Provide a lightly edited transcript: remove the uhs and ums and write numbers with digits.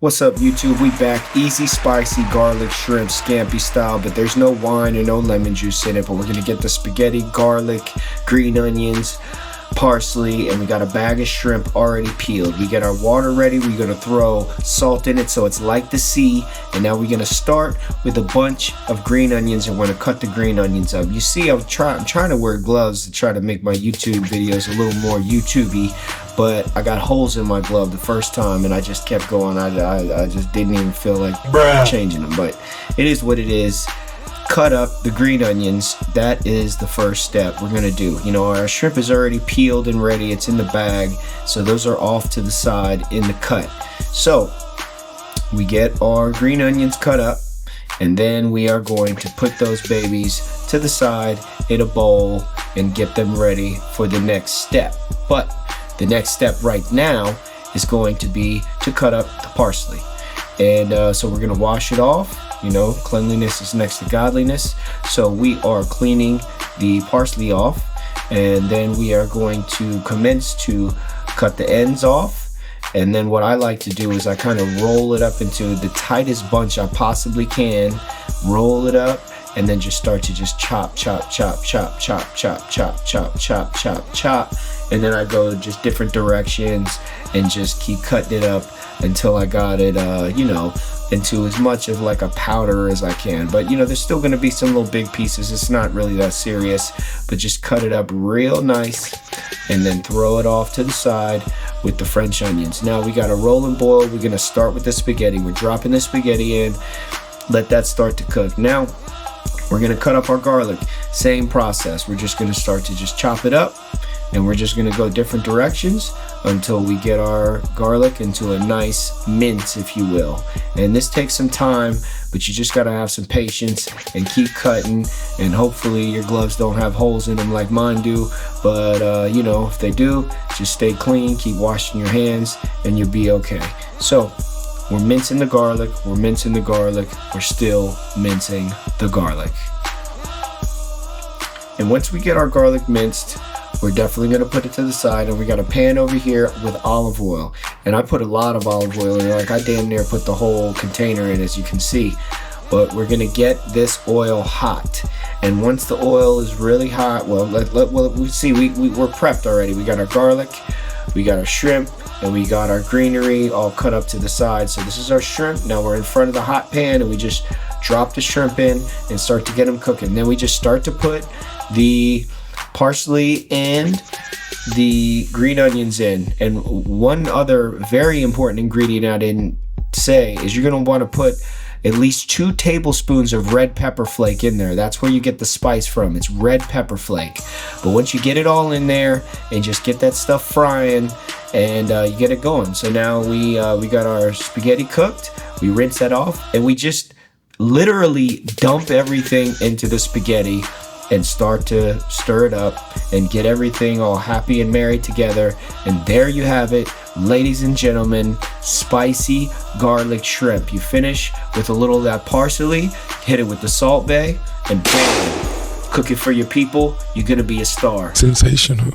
What's up, YouTube? We back. Easy spicy garlic shrimp scampi style, but there's no wine or no lemon juice in it. But we're gonna get the spaghetti, garlic, green onions, parsley, and we got a bag of shrimp already peeled. We get our water ready. We're gonna throw salt in it so it's like the sea. And now we're gonna start with a bunch of green onions, and we're gonna cut the green onions up. You see, I'm trying to wear gloves to try to make my YouTube videos a little more YouTubey, but I got holes in my glove the first time and I just kept going. I just didn't even feel like changing them, but it is what it is. Cut up the green onions. That is the first step we're gonna do. You know, our shrimp is already peeled and ready. It's in the bag, so those are off to the side in the cut. So we get our green onions cut up, and then we are going to put those babies to the side in a bowl and get them ready for the next step. But the next step right now is going to be to cut up the parsley. And so we're gonna wash it off. You know, cleanliness is next to godliness. So we are cleaning the parsley off, and then we are going to commence to cut the ends off. And then what I like to do is I kind of roll it up into the tightest bunch I possibly can, roll it up, and then just start to just chop, chop, chop, chop, chop, chop, chop, chop, chop, chop, chop. And then I go just different directions and just keep cutting it up until I got it, you know, into as much of like a powder as I can. But you know, there's still gonna be some little big pieces. It's not really that serious, but just cut it up real nice and then throw it off to the side with the French onions. Now we got a rolling boil. We're gonna start with the spaghetti. We're dropping the spaghetti in, let that start to cook. Now we're gonna cut up our garlic. Same process. We're just gonna start to just chop it up, and we're just gonna go different directions until we get our garlic into a nice mint, if you will. And this takes some time, but you just gotta have some patience and keep cutting, and hopefully your gloves don't have holes in them like mine do. But you know, if they do, just stay clean, keep washing your hands, and you'll be okay. So we're mincing the garlic, we're mincing the garlic, we're still mincing the garlic. And once we get our garlic minced, we're definitely gonna put it to the side, and we got a pan over here with olive oil. And I put a lot of olive oil in there, like I damn near put the whole container in, as you can see. But we're gonna get this oil hot. And once the oil is really hot, well, we're prepped already. We got our garlic, we got our shrimp, and we got our greenery all cut up to the side. So this is our shrimp. Now we're in front of the hot pan, and we just drop the shrimp in and start to get them cooking. Then we just start to put the parsley and the green onions in. And one other very important ingredient I didn't say is you're gonna wanna put at least 2 tablespoons of red pepper flake in there. That's where you get the spice from. It's red pepper flake. But once you get it all in there and just get that stuff frying, and you get it going. So now we got our spaghetti cooked. We rinse that off, and we just literally dump everything into the spaghetti and start to stir it up and get everything all happy and merry together. And there you have it, ladies and gentlemen, spicy garlic shrimp. You finish with a little of that parsley, hit it with the Salt Bae, and bam, cook it for your people. You're gonna be a star. Sensational.